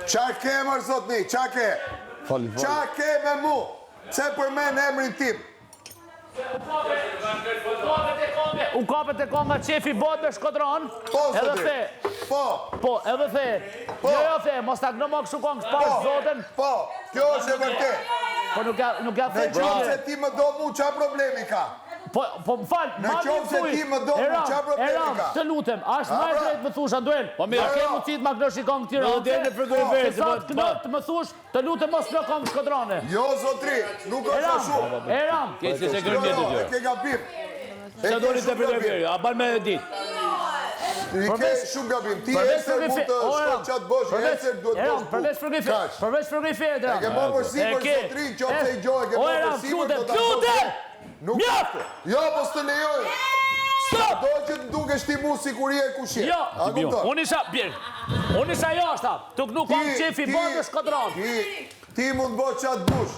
Qa ke mërë zotni, qa ke? Qa ke me mu? Se për me në emrin tim? U kapet e konga qefi bot me shkodron. Po, Edhe zotri. the. Po, edhe the. Jo, the, mos ta gëno më kështu kongë shpash zoten. Po, kjo është e vërtet. Po nuk ja Në the qovë se ti më do mu, qa problemi ka? Po më fal, Në qovë se ti më do mu, qa problemi ka? Të lutem, ashtë më e drejt më thush, Anduel. Po mirë, ke mundësit ma gnosh i kongë tira. Të më thush, të lutem mos në kongë shkodrane. Jo, zotri, nuk është ashtu. Eram. Jo, e ke gabim. Se doni të përgjeri, a ban me e dit. I ke shumë gabim. Ti eser mund të shkoj qatë bosh, eser duhet bosh buk. Përveç përgrife, E ke më përsi për zotri, qofë se i gjoj, e ke më përsi për do të Nuk aftë. Jo, pos të lejoj. Stop! Do që të duke shti mu sikurie e kushje. Jo, unë isha jashta, tuk nuk kam qefi bot me shkodron. Ti mund bo qatë bush.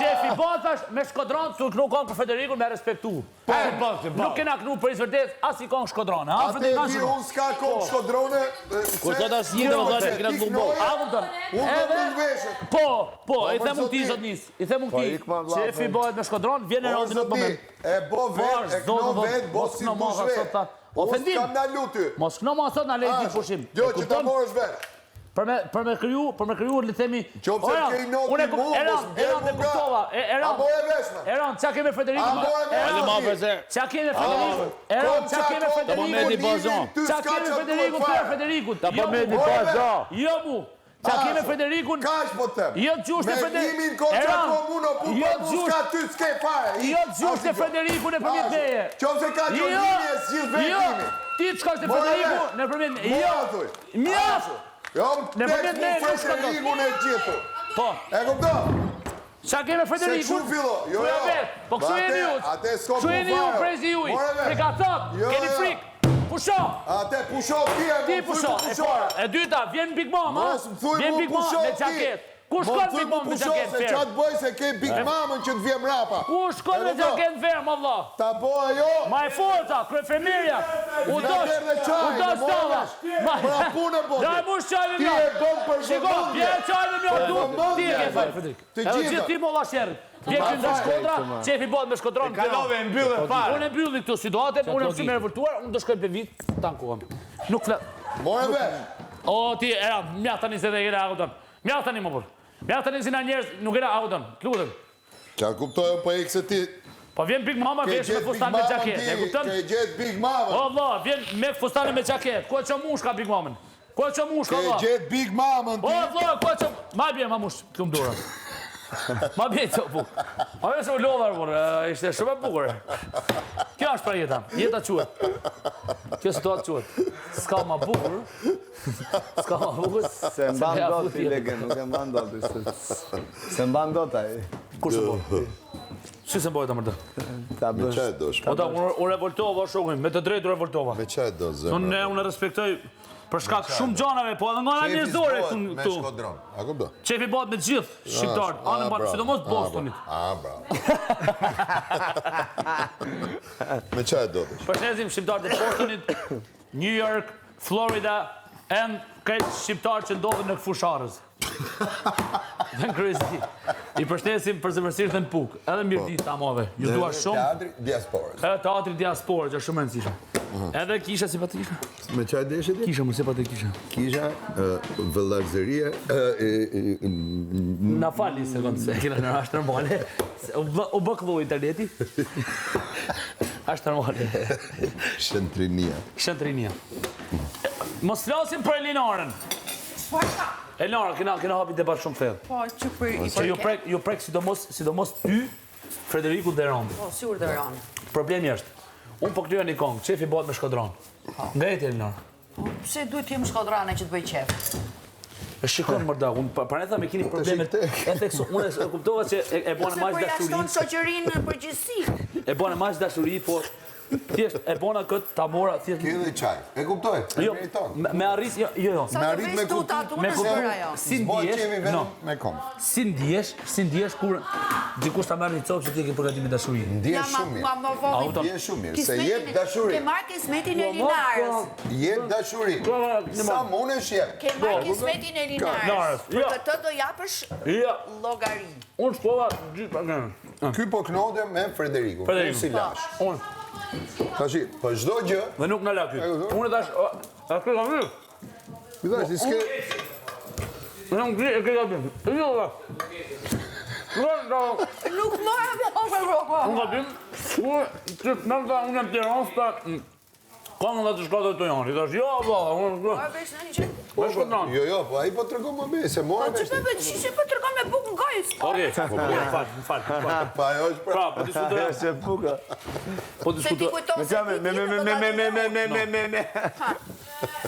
Qefi bot është me shkodron, tuk nuk kam për Federikun me respektu. Nuk kena knu për izvërdet, as i kam shkodron. Ate di unë s'ka kom shkodrone. Kur sot as një dhe më dhashtë, kena të bumbo. Unë do më veshët. Po, i them unë ti zot nis. I them unë ti. Qefi bot me shkodron, vjen e rëndin në të moment. E bo vet, e kno vet, bo si dush vet. Unë s'kam në luty. Mos kno ma sot në lejt një pushim. Jo, që ta morësh vet. Për me kryu, le themi... Qopë se kej noti mu, mos bjerë mu nga. A bo e veshme. Eran, qa keme Federikun? Qa keme Federikun? Eran, qa keme Federikun? Ta përmeni bazon. Jo mu. Qa keme Federikun? Kash po të tem. Jo të gjusht e Federikun. Me timin kontra komuno, pu për mu s'ka ty s'ke fare. Jo të gjusht e Federikun e përmjet meje. Qopë se ka që linje s'gjith vetimi. Ti të shkash e Federikun në përmjet meje. Jo, mjaftë. Jo, më tek mu Federikun e gjithu. Po. E këpdo? Qa keme Federikun? Se që fillo? Jo, jo. Po kështu jeni ju. Kështu jeni ju, prezi juj. Frikatot, keni frik. Pusho. Ate, pusho ti e Ti pusho. E dyta, vjen Big Mama. Vjen Big Mama me qaket. Ku shkon Big Mama me qaket Se ferm? qatë bëj se ke Big Mamën që të vjem rapa. Ku shkon me qaket ferm, Allah? Ta po ajo. Ma e forta, krefermirja. U dosh tava. Pra punë bodi. Da e mush qajnë Ti mja. e bëm për Shiko, vëmëndje. vjen qajnë mja. Ti e ke fajnë, Fredrik. Të Edhe gjitha. gjithë ti molla shjerët. Vjen kënë nga Shkodra, qefi bot me Shkodron. Kalove e mbyllë fare. Unë e mbylli këtu situatën, unë e mësi me revoltuar, unë do shkoj për vit, tankohem. Nuk flet. More vesh. O, ti, era, mjaftë tani se dhe kena audon. Mjaftë tani, më burë. Mjaftë tani si na njerës, nuk kena audon. Kludëm. Qa kuptojë po e këse ti... Po vjen Big Mama vesh me fustan me qaket. E kuptën? Ke gjetë Big Mamën. O, Allah, vjen me fustan me qaket. Ku e që mush ka Big Mamën? Ku e që mush ka, Ke Allah? gjetë Big Mamën O, ti. Allah, ku e që... Ma bje, ma mush, këmë dura. Ma bje të buk. A me se u lodhar, burë, ishte shumë e bukur. Kjo është pra jeta, jeta quet. Kjo situatë quet. S'ka ma bukur. S'ka ma bukur. Se mban dot i lege, nuk e mban dot. Se mban dot ai. Kur se bojë? Që se bojë të mërë të? Ta Me bësh. qaj do shpa. O da, unë revoltova, shokën, me të drejtë revoltova. Me qaj do zemë. Unë respektoj për shkak shumë gjanave, po edhe nga nga njerëzore Me këtu. shkodron. A kupdo? Qefi bëhet me gjithë shqiptarët, anë mbanë, sidomos Bostonit. A, bravo. Me qaj do të Përshëndesim shqiptarët e Bostonit, New York, Florida, and këtë shqiptarë që ndodhen në këfusharës. Dhe në kryesi. I përshëndesim për zëvërësirë dhe në puk, edhe mirë ditë ta move. Ju dua shumë. Teatri diasporës. Edhe teatri diasporë, që është shumë rëndësishme. Edhe kisha si patikisha. Me qaj deshe ti? Kisha, më si patikisha. Kisha vëllazërie. Na fali sekundë se kena në ashtë normale. U bë këllu interneti. Ashtë normale. Shëntrinia. Shëntrinia. Mos flasim për Elinarën. Elinara, kena hapi debat shumë thellë. Po, që për... Që ju prek sidomos ty, Frederiku dhe Rondi. Po, sigur dhe ranë. Problemi është, unë po kryo një kongë, qefi bëhet me Shkodron. Nga jeti Elinara? Pse duhet t'jem Shkodrane që t'bëj qef? E shikon mërda, unë parnetha me kini problemet efekso. Unë e kuptova që e bane majtë dashuri. Se përjashton shoqërinë në përgjithësi. E bane majtë dashuri, po Thjesht e bona këtë ta mora thjesht. Ke dhe qaj. E kuptoj? Jo, Meriton. me arris, jo. Sa të vesh tu tatu në shpër ajo. Si Zboj ndihesh? qemi vetëm me kom. Si ndihesh kur dikush ta marrë një copë që ti ke përgatitur me dashuri. Ndjesh shumë mirë. Ndjesh shumë mirë, se jep dashuri. Ke marrë kismetin e Linarës. Jep dashuri. Sa munesh jep. Ke marrë kismetin e Linarës. Për Jo. këtë do japësh Ja, llogari. unë shkova gjithë pa kënë. Ky po knodhe me Frederiku. Frederiku. Si lash. Unë, Tashi, po çdo gjë. dhe nuk na la ky. Unë tash, a këtë kam mirë? Gjithashtu si s'ke Unë nuk e ke gabim. Jo, va. Nuk mora me roha. Unë gabim, unë që të nëmëta unë e më Tiranë, sta, kam dhe të shkatër të janë. I thash, jo, ba, unë Mora vesh në një që... me shkëtëran. Jo, po ai po tregon më be se mora Po që vesh. me veç që po tërkon me bukë në gojës. Okej, fal. Pa ajo është pra. Pra, po diskutoj. Se puka. Po Se ti diskutoj. kujton se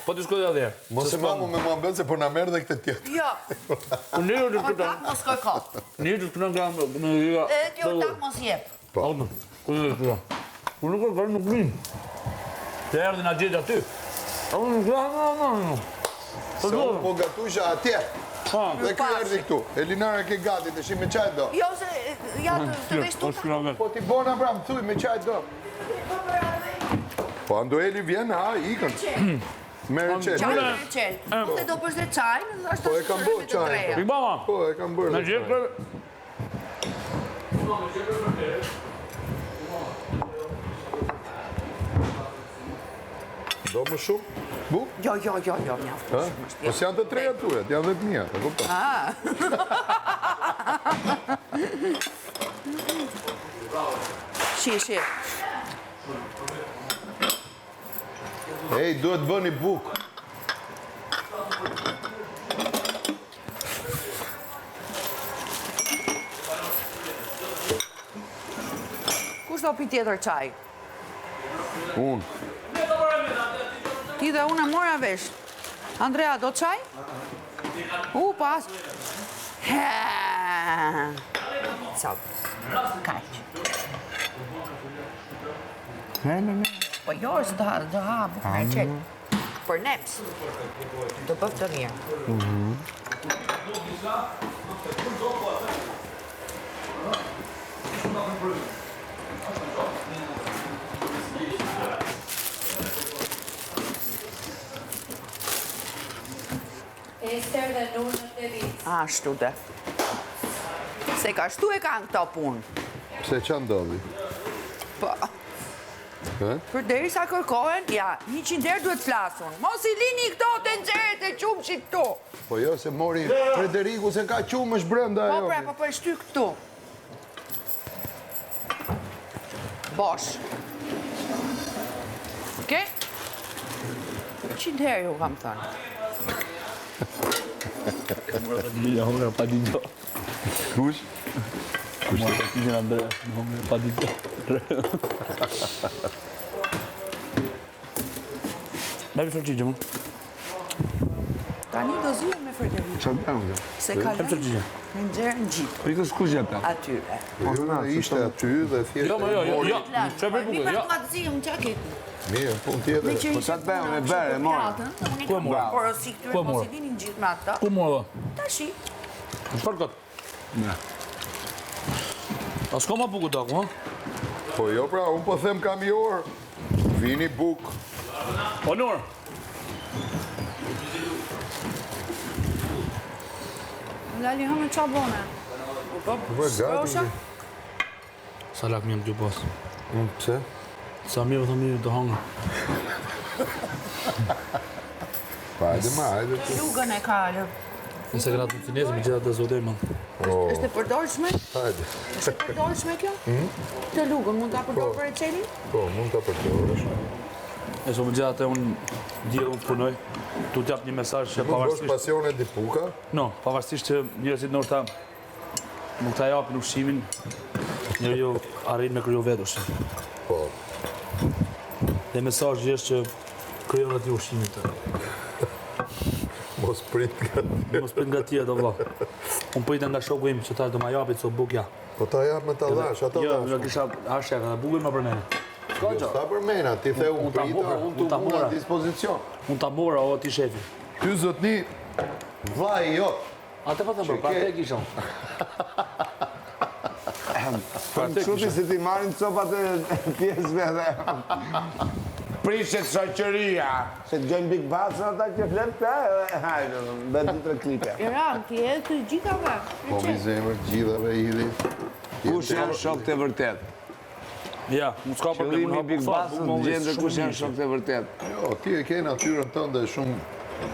Po diskutoj edhe. Mos e mamu me mua bën se po na merr dhe këtë tjetër. Jo, Unë një o diskutoj. tak mos koj ka. Një diskutoj nga në liga. E ti o tak mos jep. Almë, ku një diskutoj. Unë nuk e kërë nuk vinë. Të erdhin a gjithë aty. Unë nuk e Se unë po gatusha atje. Dhe ky erdhi këtu. Elinara ke gati të shi me çaj do. Jo, se ja të vesh tu. Po ti bona bram, thuj me çaj do. Po Andoeli vjen, ha, ikën. Merë Qaj qenë. në qel. Se do përse qaj, është Po e kam bërë çaj. Bama, Po e kam bërë. me gjithë kërë. Do më shumë? Bu? Jo, mjaftë. Ha? Po s'janë të treja tujet, janë dhe të mia, e kupton? Shi. Ej, duhet bëni bukë. Kush do pi tjetër qaj? Unë. Ti dhe unë e mora vesh. Andrea, do qaj? Pas. Sot. Kaq. Po jo, është do ha bukë me qelë. Për neps. Do bëf të mirë. Ester dhe nunët e vitë. Ashtu dhe. Se ka shtu e kanë këto punë. Pse që ndodhi? Po. Për deri sa kërkohen, ja, 100 herë duhet flasun. Mos I lini këto të nxerët e qumë që këtu. Po jo, se mori Frederiku se ka qumë është brenda Po ajo. pre, po për shty këtu. Bosh. Okej? 100 herë ju kam thënë. Mila homra pa di gjo. Kush? Mora pa ti në Andrea. Homra pa di gjo. Me për qëgjë, më. Tani do zhjë me Frederik. Qa të bëmë? Se kalon qëgjë. me nxerë në gjitë Po ikës kush jeta? atyre. Po jo, ishte aty dhe thjesht. Jo, jo. Që për Mi buke, për jo. të matë më qaket. Mirë, pun tjetër. Po qa të bëmë me bere, mora? Ku e mora? Por si këtyre Ku e mos mora? I dinin gjithë me ata. Ku mora? Tashi. Për këtë. A s'ka ma buku taku, ha? Po jo pra, unë po them kam i orë. Vini bukë. Onur. Lali hëmë qa bone. Po Rosha? gati. Sa lak mi jam kjo pas. Pse? Sa mirë thë mirë të hangë. Pa, hajde ma, hajde të. Lugën e ka. Nëse gratë të cinezë, me gjitha të zotej, man. Është e përdorshme? Hajde. Është e përdorshme kjo? Të lugën, mund ta përdor për e qelin? Po, mund të përdorësh. E so me gjitha të unë dje unë punoj, tu t'jap një mesazh që Mund bësh pavarësisht... pasione di puka. No, pavarësisht që njerëzit nërta nuk ta japin ushqimin, njërë jo arrin me kryo vetë ushqimin. Po. Dhe mesazhi është që kryon ati ushqimin të. Mos prit nga ti. Mos prit nga tje do vlla. Unë pojta nga shoku im që ta do ma japit so bukja. Po ta jap me ta dhash, ata Jo, dhash. jo kisha hashek, edhe bukën më për mene. s'ka gjë. Sta për mena, ti the unë ta prita, mora, unë ta të mora mora. në dispozicion. Unë ta mora, o ti shefi. Ty zotni, vllai jot. Atë po them, pra te kishon. Po çuti se ti marrin copat e pjesëve dhe Prishet shoqëria. se gjojnë Big Boss ata që flet këta, hajde, bën 2-3 klipe. Iran, ti e të gjithave. Po mi zemër, gjithave idhi. Kush janë shokët e vërtet? Ja, nuk s'ka problem. Qëllimi i Big Boss të gjendë kush janë shokët e vërtet. Jo, ti e ke natyrën tënde shumë